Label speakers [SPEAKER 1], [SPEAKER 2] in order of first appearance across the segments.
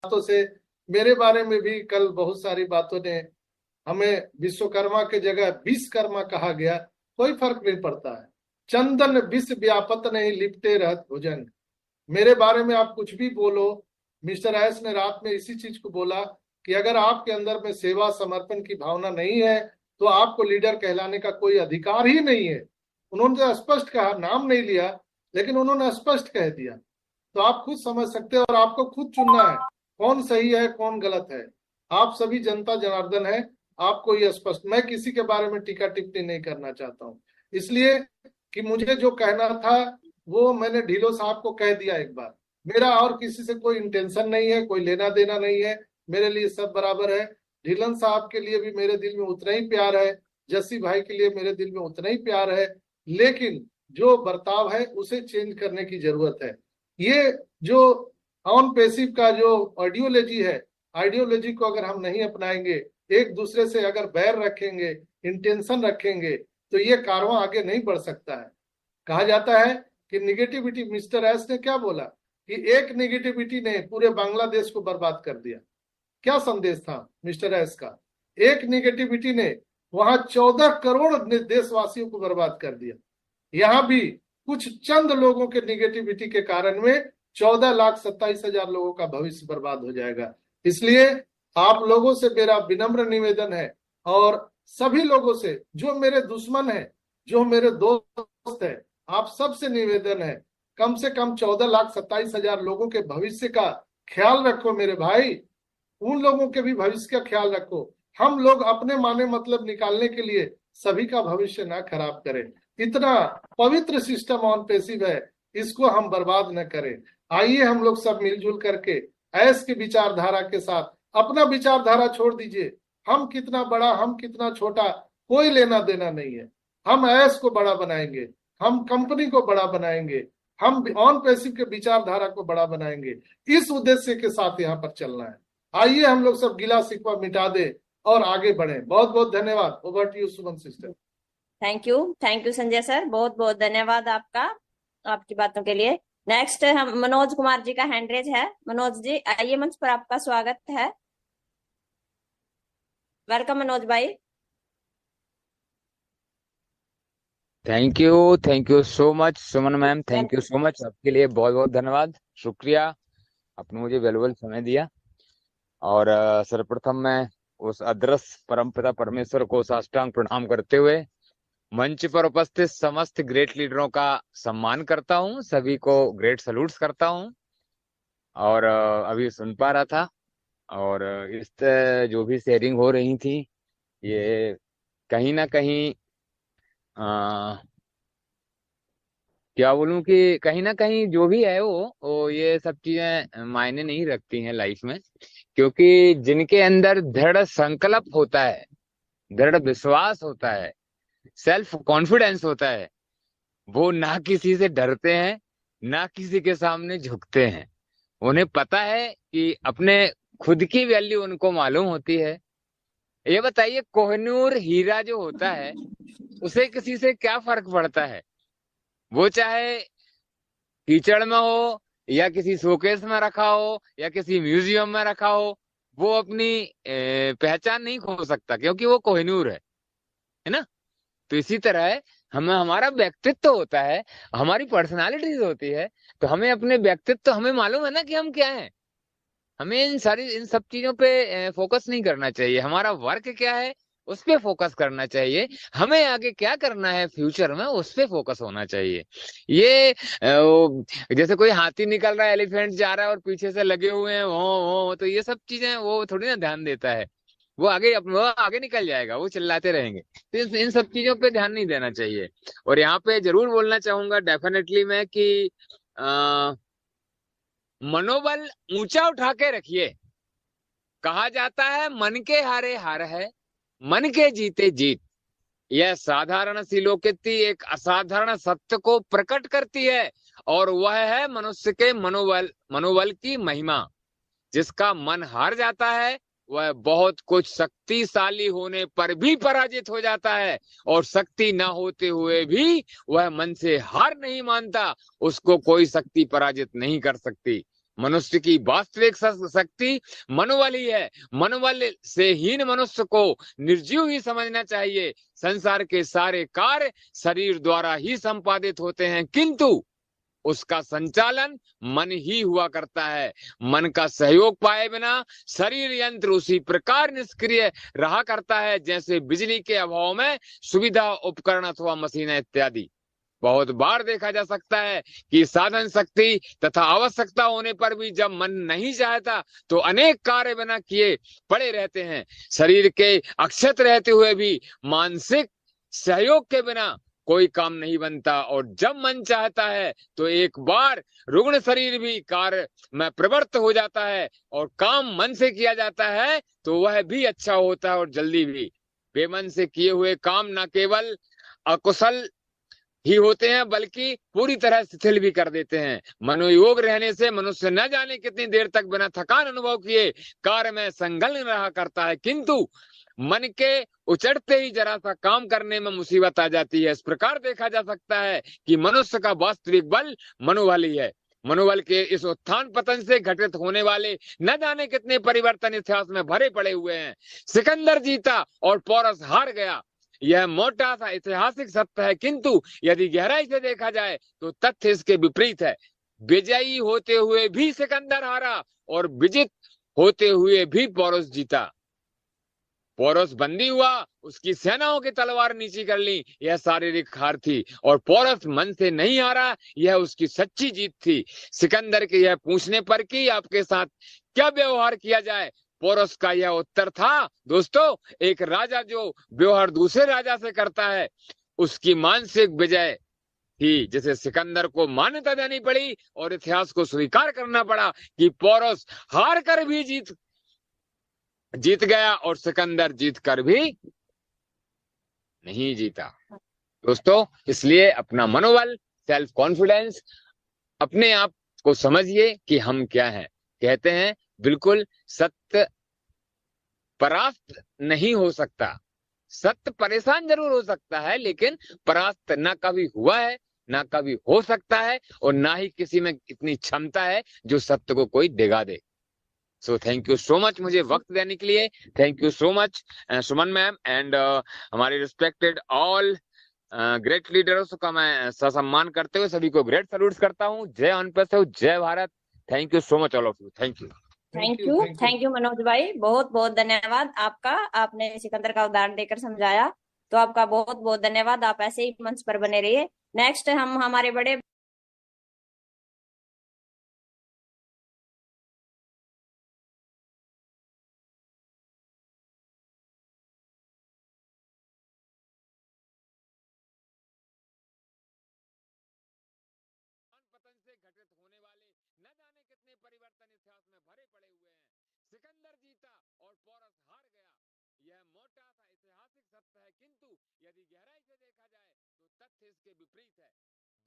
[SPEAKER 1] बातों से, मेरे बारे में भी कल बहुत सारी बातों ने, हमें विश्वकर्मा के जगह विश्वकर्मा कहा गया, कोई फर्क नहीं पड़ता है। चंदन विश्व व्यापत नहीं लिपटे रहत भुजंग। मेरे बारे में आप कुछ भी बोलो, मिस्टर एस ने रात में इसी चीज को बोला कि अगर आपके अंदर में सेवा समर्पण की भावना नहीं है तो आपको लीडर कहलाने का कोई अधिकार ही नहीं है। उन्होंने तो स्पष्ट कहा, नाम नहीं लिया, लेकिन उन्होंने स्पष्ट कह दिया। तो आप खुद समझ सकते हैं और आपको खुद चुनना है कौन सही है कौन गलत है। आप सभी जनता जनार्दन है, आपको ये स्पष्ट, मैं किसी के बारे में टीका टिप्पणी नहीं करना चाहता हूँ, इसलिए कि मुझे जो कहना था वो मैंने ढिलो साहब को कह दिया एक बार। मेरा और किसी से कोई इंटेंशन नहीं है, कोई लेना देना नहीं है, मेरे लिए सब बराबर है। ढिलन साहब के लिए भी मेरे दिल में उतना ही प्यार है, जस्सी भाई के लिए मेरे दिल में उतना ही प्यार है, लेकिन जो बर्ताव है उसे चेंज करने की जरूरत है। ये जो ऑन पैसिव का जो आइडियोलॉजी है, आइडियोलॉजी को अगर हम नहीं अपनाएंगे, एक दूसरे से अगर बैर रखेंगे, इंटेंशन रखेंगे, तो ये कारवां आगे नहीं बढ़ सकता है। कहा जाता है कि निगेटिविटी, मिस्टर एस ने क्या बोला कि एक निगेटिविटी ने पूरे बांग्लादेश को बर्बाद कर दिया। क्या संदेश था मिस्टर एस का? एक निगेटिविटी ने वहां 14 करोड़ देशवासियों को बर्बाद कर दिया। यहाँ भी कुछ चंद लोगों के निगेटिविटी के कारण में 14,27,000 लोगों का भविष्य बर्बाद हो जाएगा। इसलिए आप लोगों से मेरा विनम्र निवेदन है, और सभी लोगों से, जो मेरे दुश्मन है, जो मेरे दोस्त है, आप सबसे निवेदन है, कम से कम 14,27,000 लोगों के भविष्य का ख्याल रखो मेरे भाई। उन लोगों के भी भविष्य का ख्याल रखो। हम लोग अपने माने मतलब निकालने के लिए सभी का भविष्य ना खराब करें। इतना पवित्र सिस्टम ऑन पैसिव है, इसको हम बर्बाद न करें। आइए हम लोग सब मिलजुल करके ऐस की विचारधारा के साथ, अपना विचारधारा छोड़ दीजिए, हम कितना बड़ा हम कितना छोटा कोई लेना देना नहीं है। हम ऐस को बड़ा बनाएंगे, हम कंपनी को बड़ा बनाएंगे, हम ऑन पैसिव के विचारधारा को बड़ा बनाएंगे। इस उद्देश्य के साथ यहाँ पर चलना है। आइए हम लोग सब गिला शिकवा मिटा दे और आगे बढ़े। बहुत बहुत धन्यवाद। Over to you Suman sister.
[SPEAKER 2] Thank you Sanjay sir, बहुत बहुत धन्यवाद आपका, आपकी बातों के लिए। नेक्स्ट हम मनोज कुमार जी का हैंड रेज है। मनोज जी आइए, मंच पर आपका स्वागत है। वेलकम मनोज भाई।
[SPEAKER 3] Thank you so much Suman ma'am, thank you so much. आपके लिए बहुत बहुत धन्यवाद, शुक्रिया, आपने मुझे वैल्यूबल समय दिया। और सर्वप्रथम मैं उस अदृश्य परमपिता परमेश्वर को साष्टांग प्रणाम करते हुए मंच पर उपस्थित समस्त ग्रेट लीडरों का सम्मान करता हूं, सभी को ग्रेट सल्यूट्स करता हूं। और अभी सुन पा रहा था, और इस जो भी शेयरिंग हो रही थी, ये कहीं ना कहीं क्या बोलूं कि कहीं ना कहीं जो भी है वो ये सब चीजें मायने नहीं रखती हैं लाइफ में। क्योंकि जिनके अंदर दृढ़ संकल्प होता है, दृढ़ विश्वास होता है, सेल्फ कॉन्फिडेंस होता है, वो ना किसी से डरते हैं, ना किसी के सामने झुकते हैं। उन्हें पता है कि अपने खुद की वैल्यू उनको मालूम होती है। ये बताइए, कोहिनूर हीरा जो होता है उसे किसी से क्या फर्क पड़ता है? वो चाहे कीचड़ में हो, या किसी शोकेस में रखा हो, या किसी म्यूजियम में रखा हो, वो अपनी पहचान नहीं खो सकता, क्योंकि वो कोहिनूर है ना। तो इसी तरह है, हमें हमारा व्यक्तित्व होता है, हमारी पर्सनालिटीज होती है। तो हमें अपने व्यक्तित्व, हमें मालूम है ना कि हम क्या हैं। हमें इन सब चीजों पे फोकस नहीं करना चाहिए। हमारा वर्क क्या है उस पे फोकस करना चाहिए। हमें आगे क्या करना है फ्यूचर में, उस पे फोकस होना चाहिए। ये जैसे कोई हाथी निकल रहा है, एलिफेंट जा रहा है, और पीछे से लगे हुए हैं वो, तो ये सब चीजें वो थोड़ी ना ध्यान देता है। वो आगे निकल जाएगा, वो चिल्लाते रहेंगे। तो इन सब चीजों पे ध्यान नहीं देना चाहिए। और यहाँ पे जरूर बोलना चाहूंगा डेफिनेटली मैं कि मनोबल ऊंचा उठा के रखिए। कहा जाता है मन के हारे हार है, मन के जीते जीत। यह साधारण सी लोकोक्ति एक असाधारण सत्य को प्रकट करती है, और वह है मनुष्य के मनोबल की महिमा। जिसका मन हार जाता है वह बहुत कुछ शक्तिशाली होने पर भी पराजित हो जाता है, और शक्ति न होते हुए भी वह मन से हार नहीं मानता। उसको कोई शक्ति पराजित नहीं कर सकती। मनुष्य की वास्तविक शक्ति मनोबल ही है। मनोबल से हीन मनुष्य को निर्जीव ही समझना चाहिए। संसार के सारे कार्य शरीर द्वारा ही संपादित होते हैं, किंतु उसका संचालन मन ही हुआ करता है। मन का सहयोग पाए बिना शरीर यंत्र उसी प्रकार निष्क्रिय रहा करता है जैसे बिजली के अभाव में सुविधा उपकरण अथवा मशीनें इत्यादि। बहुत बार देखा जा सकता है कि साधन शक्ति तथा आवश्यकता होने पर भी जब मन नहीं चाहता तो अनेक कार्य बिना किए पड़े रहते हैं। शरीर के अक्षत रहते हुए भी मानसिक सहयोग के बिना कोई काम नहीं बनता, और जब मन चाहता है तो एक बार रुग्ण शरीर भी कार्य में प्रवृत्त हो जाता है, और काम मन से किया जाता है तो वह भी अच्छा होता है और जल्दी भी। बेमन से किए हुए काम न केवल अकुशल ही होते हैं बल्कि पूरी तरह शिथिल भी कर देते हैं। मनोयोग रहने से मनुष्य न जाने कितनी देर तक बिना थकान अनुभव किए कार्य में संलग्न रहा करता है, किंतु मन के उचड़ते ही जरा सा काम करने में मुसीबत आ जाती है। इस प्रकार देखा जा सकता है कि मनुष्य का वास्तविक बल मनोबल ही है। मनोबल के इस उत्थान पतन से घटित होने वाले न जाने कितने परिवर्तन इतिहास में भरे पड़े हुए हैं। सिकंदर जीता और पोरस हार गया, यह मोटा सा ऐतिहासिक सत्य है, किंतु यदि गहराई से देखा जाए तो तथ्य इसके विपरीत है। विजयी होते हुए भी सिकंदर हारा और विजित होते हुए भी पोरस जीता। पोरस बंदी हुआ, उसकी सेनाओं की तलवार नीची कर ली, यह शारीरिक हार थी, और पोरस मन से नहीं हारा, यह उसकी सच्ची जीत थी। सिकंदर के यह पूछने पर कि आपके साथ क्या व्यवहार किया जाए, पोरस का यह उत्तर था, दोस्तों, एक राजा जो व्यवहार दूसरे राजा से करता है उसकी मानसिक विजय थी, जिसे सिकंदर को मान्यता देनी पड़ी और इतिहास को स्वीकार करना पड़ा कि पोरस हार कर भी जीत गया और सिकंदर जीत कर भी नहीं जीता। दोस्तों, इसलिए अपना मनोबल, सेल्फ कॉन्फिडेंस, अपने आप को समझिए कि हम क्या हैं। कहते हैं बिल्कुल सत्य परास्त नहीं हो सकता। सत्य परेशान जरूर हो सकता है, लेकिन परास्त ना कभी हुआ है, ना कभी हो सकता है, और ना ही किसी में इतनी क्षमता है जो सत्य को कोई डिगा दे। So thank you so much मुझे वक्त देने के लिए। Thank you so much Suman ma'am and हमारे रिस्पेक्टेड ऑल ग्रेट लीडर्स का मैं ससम्मान करते हुए सभी को ग्रेट सल्यूट करता हूँ। जय अनपढ़, जय Bharat. Thank you so much all of you. Thank you.
[SPEAKER 2] Thank you Manoj भाई, बहुत बहुत धन्यवाद आपका। आपने सिकंदर का उदाहरण देकर समझाया, तो आपका बहुत बहुत धन्यवाद। आप ऐसे ही मंच पर बने रहिए। नेक्स्ट हम हमारे बड़े
[SPEAKER 3] पतन से घटित होने वाले न जाने कितने परिवर्तन इतिहास में भरे पड़े हुए हैं। सिकंदर जीता और पोरस हार गया, यह मोटा सा ऐतिहासिक सत्य है, किंतु यदि गहराई से देखा जाए तो तथ्य इसके विपरीत है।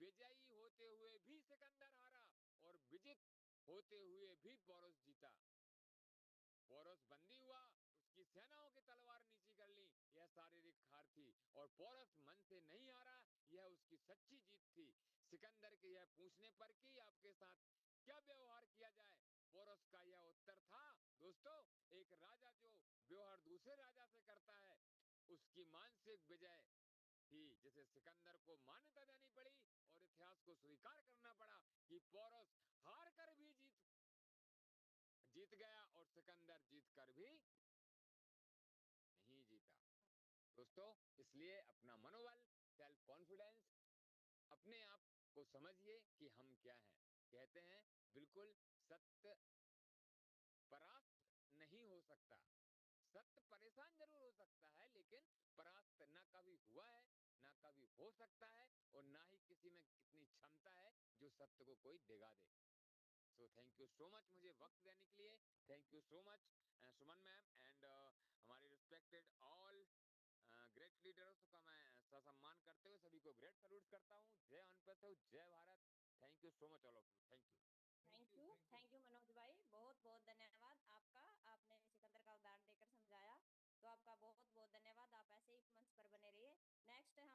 [SPEAKER 3] विजयी होते हुए भी सिकंदर हारा और विजित होते हुए भी पोरस जीता। पोरस बंदी हुआ, उसकी सेनाओं की तलवार नीची कर ली, यह शारीरिक हार थी, और पोरस मन से नहीं हारा, यह उसकी सच्ची जीत थी। सिकंदर के यह पूछने पर कि आपके साथ क्या व्यवहार किया जाए, पोरस का यह उत्तर था, दोस्तों, एक राजा जो व्यवहार दूसरे राजा से करता है उसकी मानसिक विजय थी, जिसे सिकंदर को मान्यता देनी पड़ी और इतिहास को स्वीकार करना पड़ा कि पोरस हार कर भी जीत गया और सिकंदर जीत कर भी नहीं जीता। दोस्तों, इसलिए अपना मनोबल, सेल्फ कॉन्फिडेंस, अपने आप को समझिए कि हम क्या हैं। कहते हैं बिल्कुल सत्य परास्त नहीं हो सकता। सत्य परेशान जरूर हो सकता है, लेकिन परास्त ना कभी हुआ है, ना कभी हो सकता है, और ना ही किसी में इतनी क्षमता है जो सत्य को कोई डिगा दे। So thank you so much मुझे वक्त देने के लिए। Thank you so much Suman ma'am and हमारे रिस्पेक्टेड ऑल ग्रेट लीडर्स का मैं ससम्मान करते हुए सभी को ग्रेट सल्यूट करता हूँ। जय अनपढ़, जय Bharat. Thank you so much all of you.
[SPEAKER 2] Thank you Manoj भाई, बहुत बहुत धन्यवाद आपका। आपने सिकंदर का उदाहरण देकर समझाया, तो आपका बहुत बहुत धन्यवाद। आप ऐसे ही मंच पर बने रहिए। नेक्स्ट हम